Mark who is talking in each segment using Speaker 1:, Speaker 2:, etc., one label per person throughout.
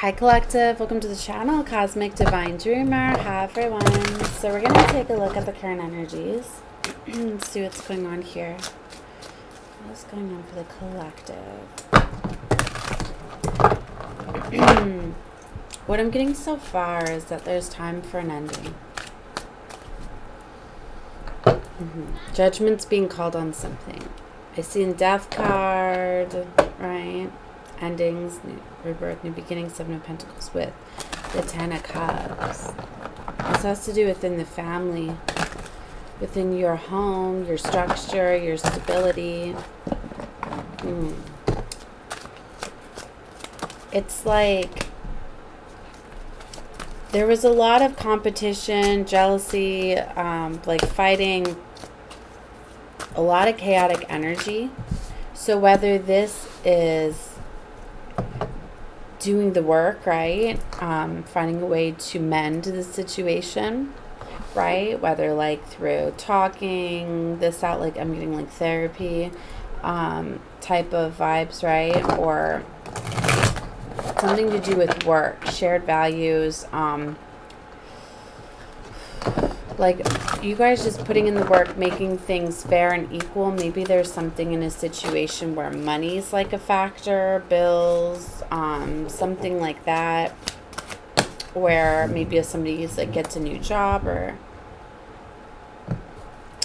Speaker 1: Hi Collective, welcome to the channel, Cosmic Divine Dreamer. Hi everyone. So we're going to take a look at the current energies and see what's going on here. What's going on for the collective? What I'm getting so far is that there's time for an ending. Judgment's being called on something. I see a death card, right? Endings, new rebirth, new beginnings, Seven of Pentacles with the Ten of Cups. This has to do within the family, within your home, your structure, your stability. It's like there was a lot of competition, jealousy, like fighting, a lot of chaotic energy. So whether this is doing the work, right? Finding a way to mend the situation, right? Whether like through talking this out, like I'm getting like therapy type of vibes, right? Or something to do with work, shared values, like you guys just putting in the work, making things fair and equal. Maybe there's something in a situation where money's like a factor, bills, something like that, where maybe if somebody like gets a new job, or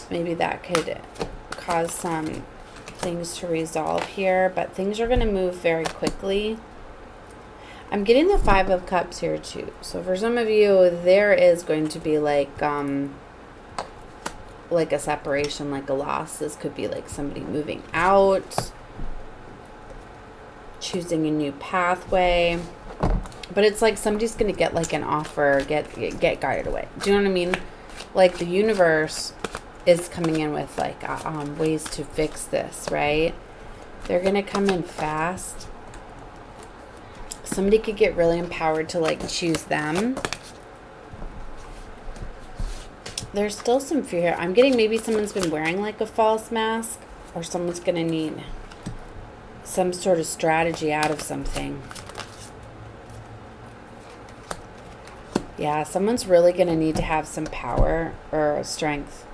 Speaker 1: maybe that could cause some things to resolve here, but things are going to move very quickly. I'm getting the Five of Cups here too. So for some of you, there is going to be like a separation, like a loss. This could be like somebody moving out, choosing a new pathway. But it's like somebody's going to get like an offer, get guided away. Do you know what I mean? Like the universe is coming in with like ways to fix this, right? They're going to come in fast. Somebody could get really empowered to like choose them. There's still some fear. I'm getting maybe someone's been wearing like a false mask, or someone's going to need some sort of strategy out of something. Yeah, someone's really going to need to have some power or strength.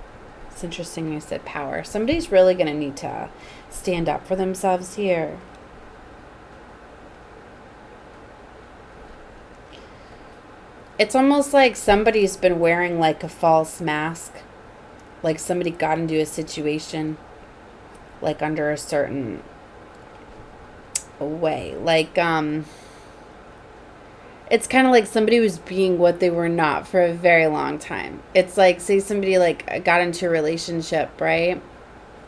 Speaker 1: It's interesting you said power. Somebody's really going to need to stand up for themselves here. It's almost like somebody's been wearing like a false mask. Like somebody got into a situation like under a certain way. Like, it's kind of like somebody was being what they were not for a very long time. It's like, say somebody like got into a relationship, right?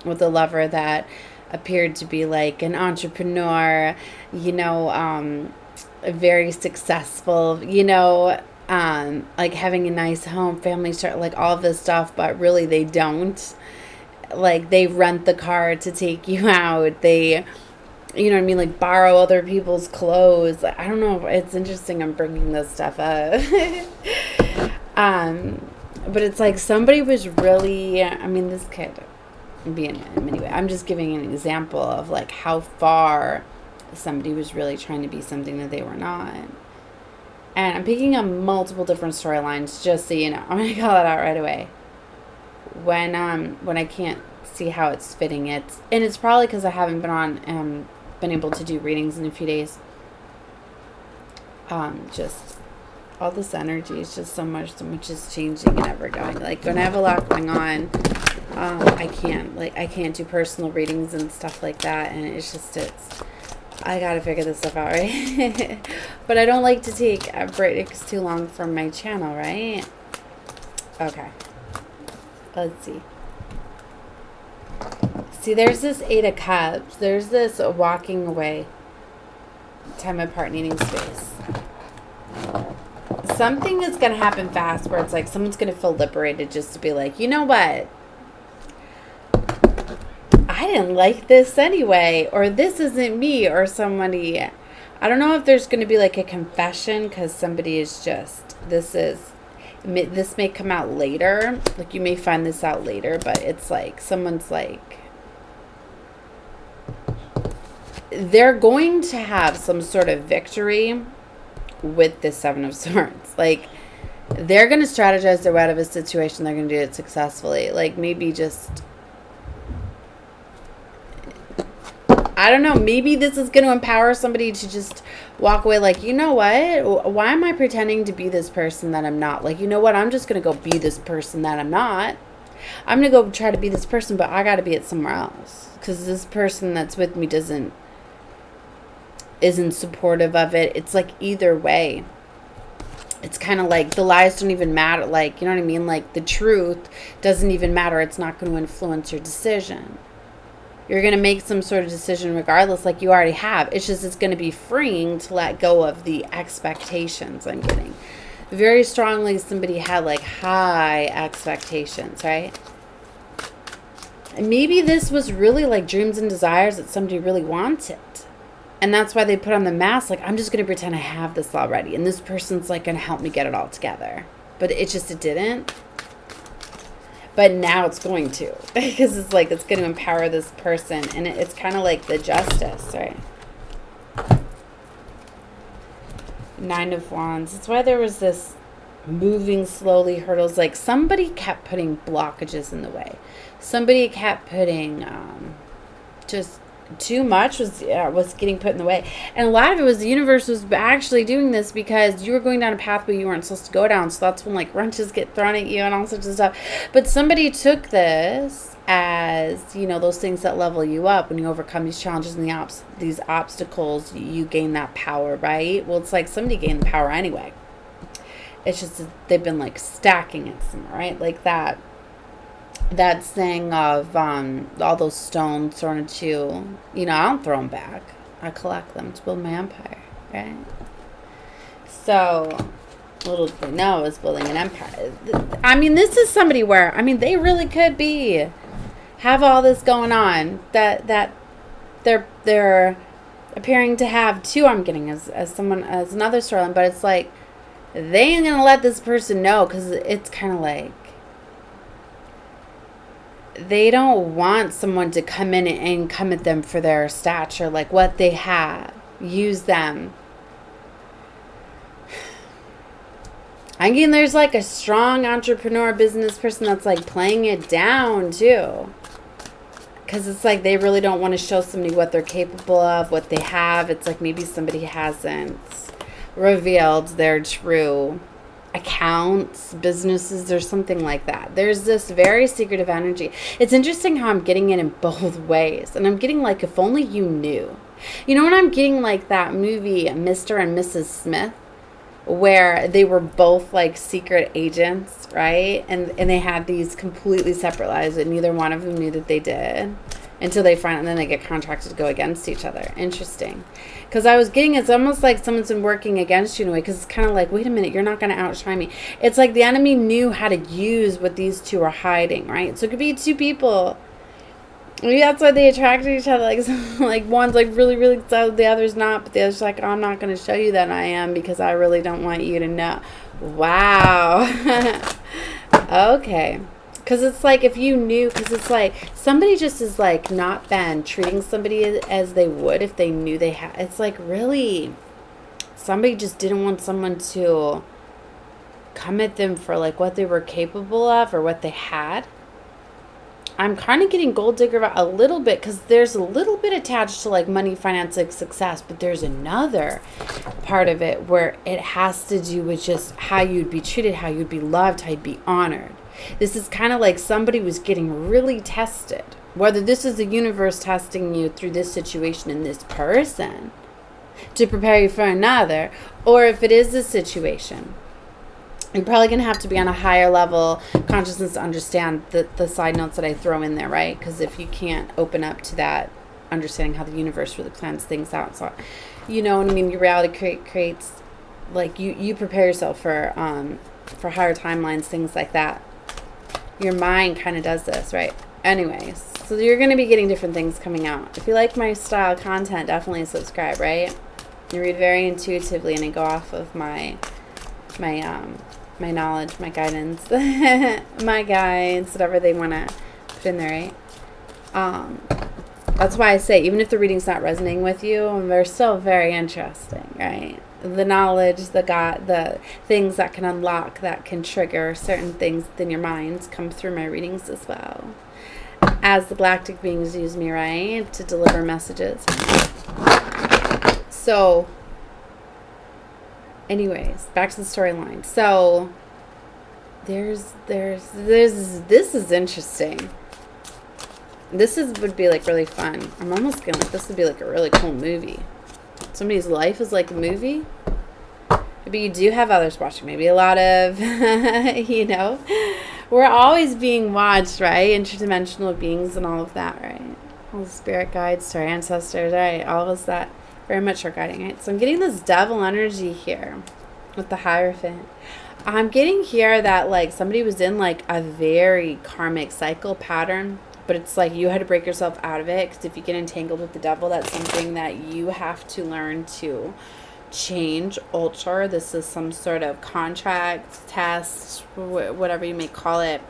Speaker 1: With a lover that appeared to be like an entrepreneur, you know, very successful, you know, like having a nice home, family, like all this stuff, but really they don't. Like they rent the car to take you out. They, you know what I mean, like borrow other people's clothes. I don't know. It's interesting I'm bringing this stuff up. But it's like somebody was really, I mean, this could be in many ways. I'm just giving an example of like how far somebody was really trying to be something that they were not. And I'm picking up multiple different storylines, just so you know. I'm going to call it out right away. When I can't see how it's fitting it. And it's probably because I haven't been able to do readings in a few days. Just all this energy is just so much is changing and ever going. Like when I have a lot going on, I can't do personal readings and stuff like that. And it's I gotta figure this stuff out, right? But I don't like to take breaks too long from my channel, right? Okay. Let's see. See, there's this Eight of Cups. There's this walking away. Time apart, needing space. Something is going to happen fast where it's like someone's going to feel liberated just to be like, you know what? I didn't like this anyway, or this isn't me, or somebody. I don't know if there's going to be like a confession because somebody is just, this may come out later. Like you may find this out later, but it's like someone's like, they're going to have some sort of victory with this Seven of Swords. Like, they're going to strategize their way out of a situation. They're going to do it successfully. Like, maybe just, I don't know, maybe this is going to empower somebody to just walk away like, you know what? Why am I pretending to be this person that I'm not? Like, you know what? I'm just going to go be this person that I'm not. I'm going to go try to be this person, but I got to be it somewhere else. Because this person that's with me isn't supportive of it. It's like either way. It's kind of like the lies don't even matter. Like, you know what I mean? Like, the truth doesn't even matter. It's not going to influence your decision. You're going to make some sort of decision regardless, like you already have. It's just, it's going to be freeing to let go of the expectations I'm getting. Very strongly, somebody had like high expectations, right? And maybe this was really like dreams and desires that somebody really wanted. And that's why they put on the mask, like, I'm just going to pretend I have this already. And this person's like going to help me get it all together. But it didn't. But now it's going to. Because it's like, it's going to empower this person. And it's kind of like the justice, right? Nine of Wands. That's why there was this moving slowly hurdles. Like, somebody kept putting blockages in the way. Somebody kept putting just too much was getting put in the way. And a lot of it was the universe was actually doing this because you were going down a pathway you weren't supposed to go down. So that's when like wrenches get thrown at you and all sorts of stuff. But somebody took this as, you know, those things that level you up. When you overcome these challenges and these obstacles, you gain that power, right? Well, it's like somebody gained the power anyway. It's just they've been like stacking it somewhere, right? Like that saying of all those stones thrown at you, you know, I don't throw them back. I collect them to build my empire, right? So, little did they know I was building an empire. I mean, this is somebody where, I mean, they really could have all this going on that they're appearing to have too. I'm getting as another storyline, but it's like they ain't gonna let this person know because it's kind of like they don't want someone to come in and come at them for their stature, like what they have. Use them. Again, there's like a strong entrepreneur business person that's like playing it down too. Because it's like they really don't want to show somebody what they're capable of, what they have. It's like maybe somebody hasn't revealed their true accounts, businesses, or something like that. There's this very secretive energy. It's interesting how I'm getting it in both ways. And I'm getting like, if only you knew. You know when I'm getting like that movie, Mr. and Mrs. Smith, where they were both like secret agents, right? And they had these completely separate lives and neither one of them knew that they did until they find out, and then they get contracted to go against each other. Interesting. Because I was getting, it's almost like someone's been working against you in a way, because it's kind of like, wait a minute, you're not going to outshine me. It's like the enemy knew how to use what these two are hiding, right? So it could be two people. Maybe that's why they attracted each other. Like one's like really, really excited, the other's not, but the other's like, oh, I'm not going to show you that I am because I really don't want you to know. Wow. Okay. Because it's like, if you knew, because it's like somebody just is like not been treating somebody as they would if they knew they had. It's like really somebody just didn't want someone to come at them for like what they were capable of or what they had. I'm kind of getting gold digger a little bit because there's a little bit attached to like money, finance, and success, but there's another part of it where it has to do with just how you'd be treated, how you'd be loved, how you'd be honored. This is kind of like somebody was getting really tested. Whether this is the universe testing you through this situation and this person to prepare you for another, or if it is this situation, you're probably going to have to be on a higher level consciousness to understand the side notes that I throw in there, right? Because if you can't open up to that, understanding how the universe really plans things out, so you know what I mean, your reality creates, like you prepare yourself for higher timelines, things like that. Your mind kind of does this, right? Anyways, so you're going to be getting different things coming out. If you like my style content, definitely subscribe, right? You read very intuitively, and I go off of my knowledge, my guidance, my guides, whatever they want to put in there, right? That's why I say, even if the reading's not resonating with you, they're still very interesting, right? The knowledge, the things that can unlock, that can trigger certain things within your minds come through my readings as well. As the galactic beings use me, right, to deliver messages. So, anyways, back to the storyline. So, this is interesting. Would be like really fun. I'm almost feeling like this would be like a really cool movie. Somebody's life is like a movie. Maybe you do have others watching. Maybe a lot of, you know, we're always being watched, right? Interdimensional beings and all of that, right? All the spirit guides to our ancestors, right? All of that very much are guiding, right? So I'm getting this devil energy here with the Hierophant. I'm getting here that like somebody was in like a very karmic cycle pattern, but it's like you had to break yourself out of it, because if you get entangled with the devil, that's something that you have to learn to change, alter. This is some sort of contract, test, whatever you may call it.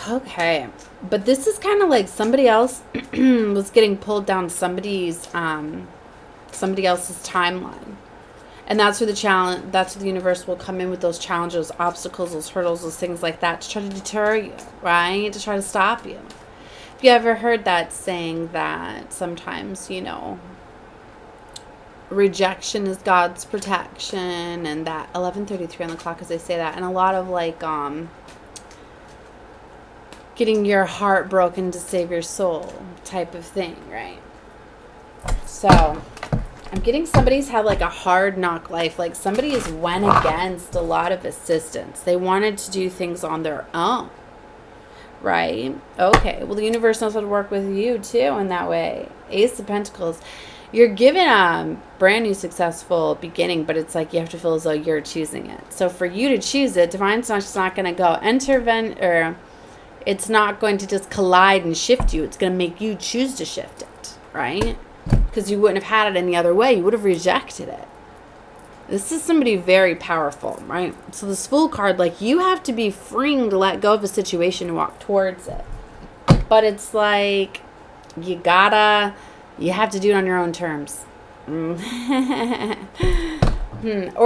Speaker 1: Okay, but this is kind of like somebody else was getting pulled down somebody else's timeline. And that's where the challenge, that's where the universe will come in with those challenges, obstacles, those hurdles, those things like that to try to deter you, right? To try to stop you. Have you ever heard that saying that sometimes, you know, rejection is God's protection, and that 11:33 on the clock as they say that, and a lot of like getting your heart broken to save your soul type of thing, right? So I'm getting somebody's had like a hard knock life. Like somebody has went against a lot of assistance. They wanted to do things on their own, right? Okay, well the universe knows how to work with you too in that way. Ace of Pentacles. You're given a brand new successful beginning, but it's like you have to feel as though you're choosing it. So for you to choose it, Divine's not just not going to go intervene, or it's not going to just collide and shift you. It's going to make you choose to shift it, right? Because you wouldn't have had it any other way. You would have rejected it. This is somebody very powerful, right? So this Fool card, like you have to be freeing to let go of a situation and walk towards it. But it's like you have to do it on your own terms. Or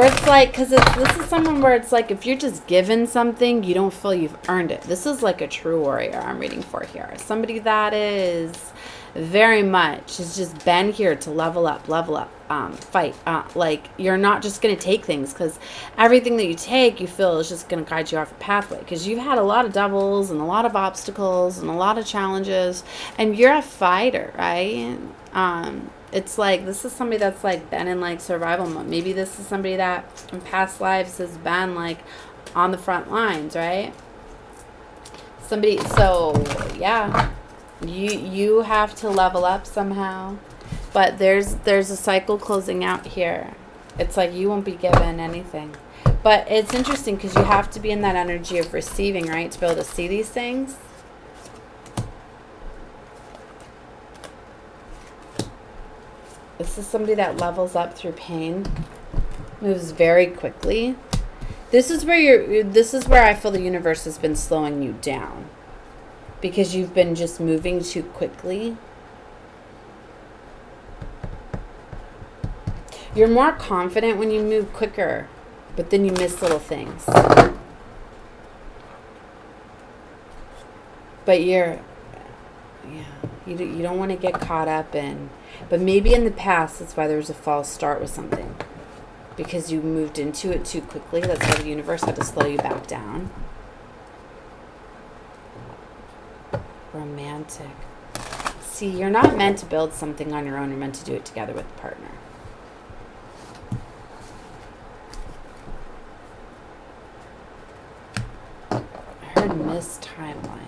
Speaker 1: it's like, because this is someone where it's like if you're just given something, you don't feel you've earned it. This is like a true warrior I'm reading for here. Somebody that is very much has just been here to level up, fight. Like you're not just going to take things, because everything that you take you feel is just going to guide you off a pathway, because you've had a lot of devils and a lot of obstacles and a lot of challenges, and you're a fighter, right? It's like this is somebody that's like been in like survival mode. Maybe this is somebody that in past lives has been like on the front lines, right? Somebody, so yeah, you have to level up somehow. But there's a cycle closing out here. It's like you won't be given anything. But it's interesting because you have to be in that energy of receiving, right? To be able to see these things. This is somebody that levels up through pain. Moves very quickly. This is where I feel the universe has been slowing you down. Because you've been just moving too quickly. You're more confident when you move quicker, but then you miss little things. But you don't want to get caught up in, but maybe in the past, that's why there was a false start with something. Because you moved into it too quickly. That's why the universe had to slow you back down. Romantic. See, you're not meant to build something on your own. You're meant to do it together with a partner. I heard missed timelines.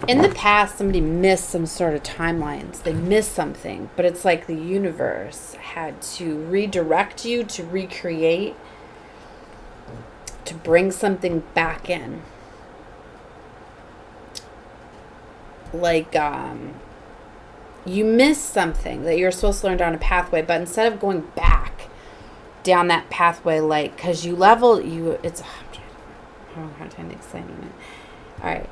Speaker 1: In the past, somebody missed some sort of timelines. They missed something, but it's like the universe had to redirect you to recreate, to bring something back in. Like, you missed something that you're supposed to learn down a pathway, but instead of going back down that pathway, like, because you level, it's, I'm having a hard time explaining it. All right.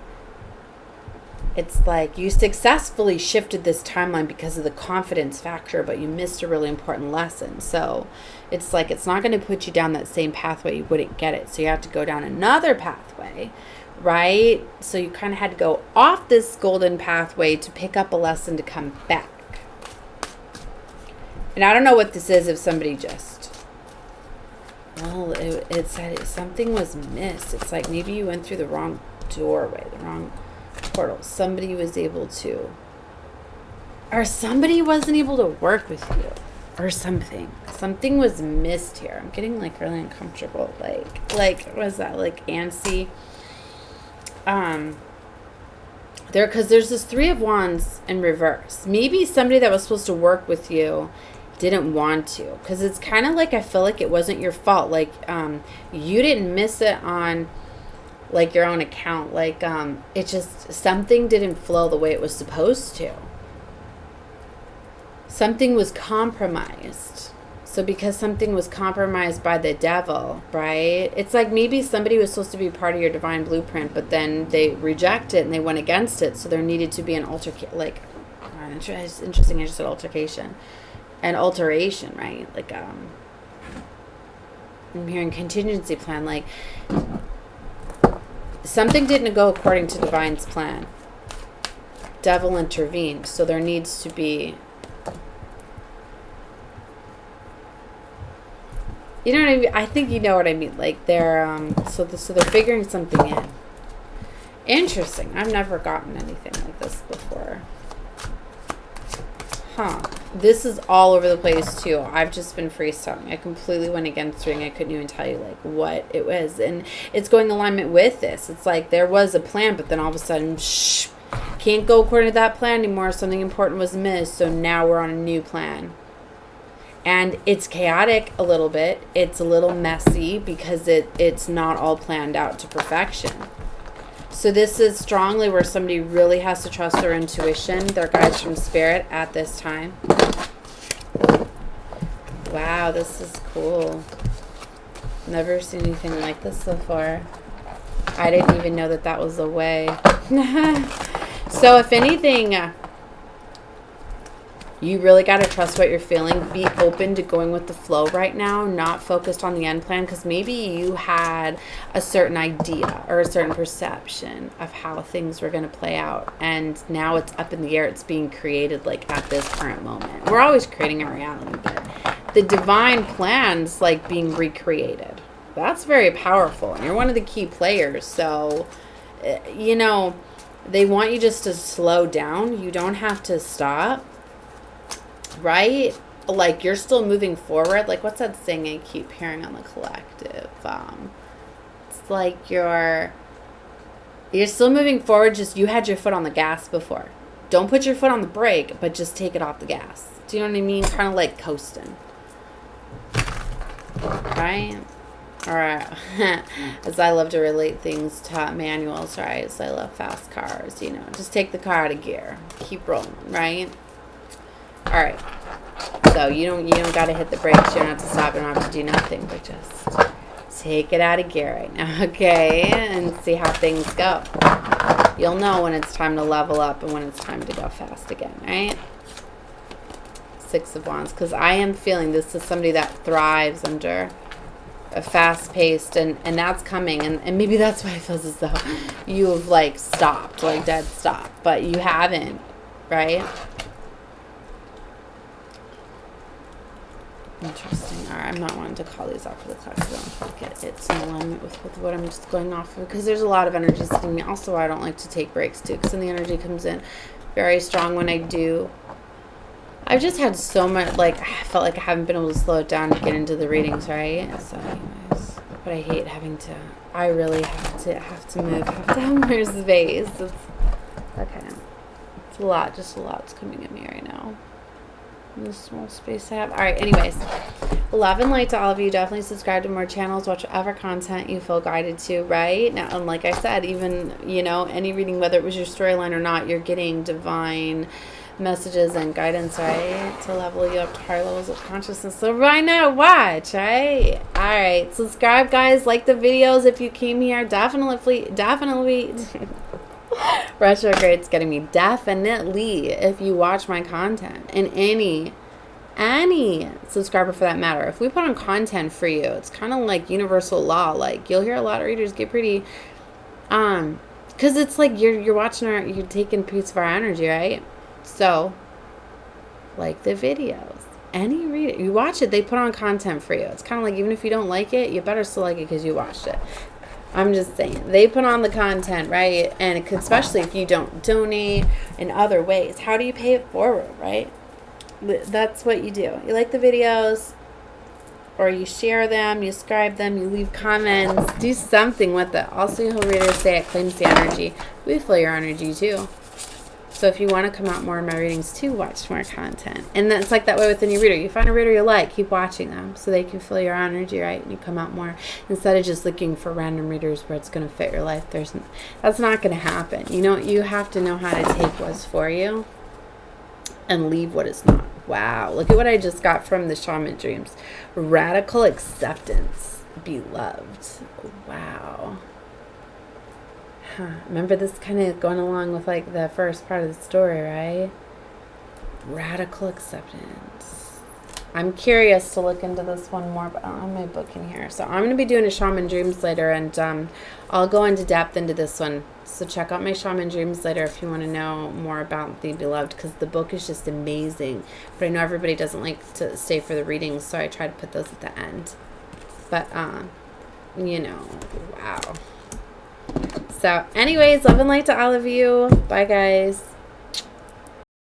Speaker 1: It's like you successfully shifted this timeline because of the confidence factor, but you missed a really important lesson. So it's like it's not going to put you down that same pathway. You wouldn't get it. So you have to go down another pathway, right? So you kind of had to go off this golden pathway to pick up a lesson to come back. And I don't know what this is if somebody just, well, it said something was missed. It's like maybe you went through the wrong doorway, the wrong portal. Somebody was able to, or somebody wasn't able to work with you, or something. Something was missed here. I'm getting like really uncomfortable. Like what is that? Like antsy. Because there's this 3 of Wands in reverse. Maybe somebody that was supposed to work with you didn't want to, because it's kind of like I feel like it wasn't your fault. Like you didn't miss it on like your own account. Like it just, something didn't flow the way it was supposed to. Something was compromised. So because something was compromised by the devil, right? It's like maybe somebody was supposed to be part of your divine blueprint, but then they reject it and they went against it. So there needed to be an interesting. I just said altercation. An alteration, right? Like I'm hearing contingency plan. Like something didn't go according to divine's plan. Devil intervened. So there needs to be, you know what I mean? I think you know what I mean. Like they're so they're figuring something in. Interesting. I've never gotten anything like this before. Huh. This is all over the place too. I've just been freestyling. I completely went against ring. I couldn't even tell you like what it was. And it's going in alignment with this. It's like there was a plan, but then all of a sudden, can't go according to that plan anymore. Something important was missed. So now we're on a new plan. And it's chaotic a little bit. It's a little messy because it's not all planned out to perfection. So this is strongly where somebody really has to trust their intuition, their guides from spirit at this time. Wow, this is cool. Never seen anything like this before. I didn't even know that was a way. So if anything, you really got to trust what you're feeling. Be open to going with the flow right now, not focused on the end plan, because maybe you had a certain idea or a certain perception of how things were going to play out, and now it's up in the air. It's being created like at this current moment. We're always creating our reality, but the divine plan's like being recreated. That's very powerful, and you're one of the key players. So, you know, they want you just to slow down. You don't have to stop. Right? Like you're still moving forward. Like what's that thing I keep hearing on the collective? It's like you're still moving forward, just you had your foot on the gas before. Don't put your foot on the brake, but just take it off the gas. Do you know what I mean? Kind of like coasting. Right? Alright. As I love to relate things to manuals, right? As I love fast cars, you know. Just take the car out of gear. Keep rolling, right? All right, so you don't got to hit the brakes. You don't have to stop. You don't have to do nothing, but just take it out of gear right now, okay? And see how things go. You'll know when it's time to level up and when it's time to go fast again, right? 6 of Wands, because I am feeling this is somebody that thrives under a fast-paced, and that's coming, and maybe that's why it feels as though you have like stopped, like dead stop, but you haven't, right? Interesting. All right, I'm not wanting to call these out for the class. I don't think it's in alignment with what I'm just going off of, because there's a lot of energy sitting me. Also, I don't like to take breaks too, because then the energy comes in very strong when I do. I've just had so much, like, I felt like I haven't been able to slow it down to get into the readings, right? So anyways, but I hate having to, I really have to move, have to have more space. It's, okay. It's a lot, just a lot's coming at me right now. The small space I have. All right, anyways, love and light to all of you. Definitely subscribe to more channels, watch whatever content you feel guided to, right? Now, and like I said, even, you know, any reading, whether it was your storyline or not, you're getting divine messages and guidance, right? To level you up to higher levels of consciousness. So why not watch, right? All right. Subscribe, guys. Like the videos if you came here. Definitely. Retrograde's getting me. Definitely. If you watch my content. And any subscriber for that matter. If we put on content for you, it's kind of like universal law. Like, you'll hear a lot of readers get pretty... because it's like you're watching you're taking a piece of our energy, right? So, like the videos. Any reader, you watch it, they put on content for you. It's kind of like, even if you don't like it, you better still like it because you watched it. I'm just saying, they put on the content, right? And it could, especially if you don't donate in other ways. How do you pay it forward, right? That's what you do. You like the videos, or you share them, you subscribe them, you leave comments, do something with it. Also, you'll readers say it claims the energy. We feel your energy too. So if you want to come out more in my readings too, watch more content. And that's like that way with any reader. You find a reader you like, keep watching them so they can feel your energy, right? And you come out more instead of just looking for random readers where it's going to fit your life. That's not going to happen. You know, you have to know how to take what's for you and leave what is not. Wow, look at what I just got from the Shaman Dreams. Radical acceptance, beloved. Wow. Remember, this kind of going along with like the first part of the story, right? Radical acceptance. I'm curious to look into this one more, but I don't have my book in here. So I'm going to be doing a Shaman Dreams later, and I'll go into depth into this one. So check out my Shaman Dreams later if you want to know more about the beloved, because the book is just amazing. But I know everybody doesn't like to stay for the readings, so I try to put those at the end. But, you know, wow. So anyways, love and light to all of you. Bye, guys.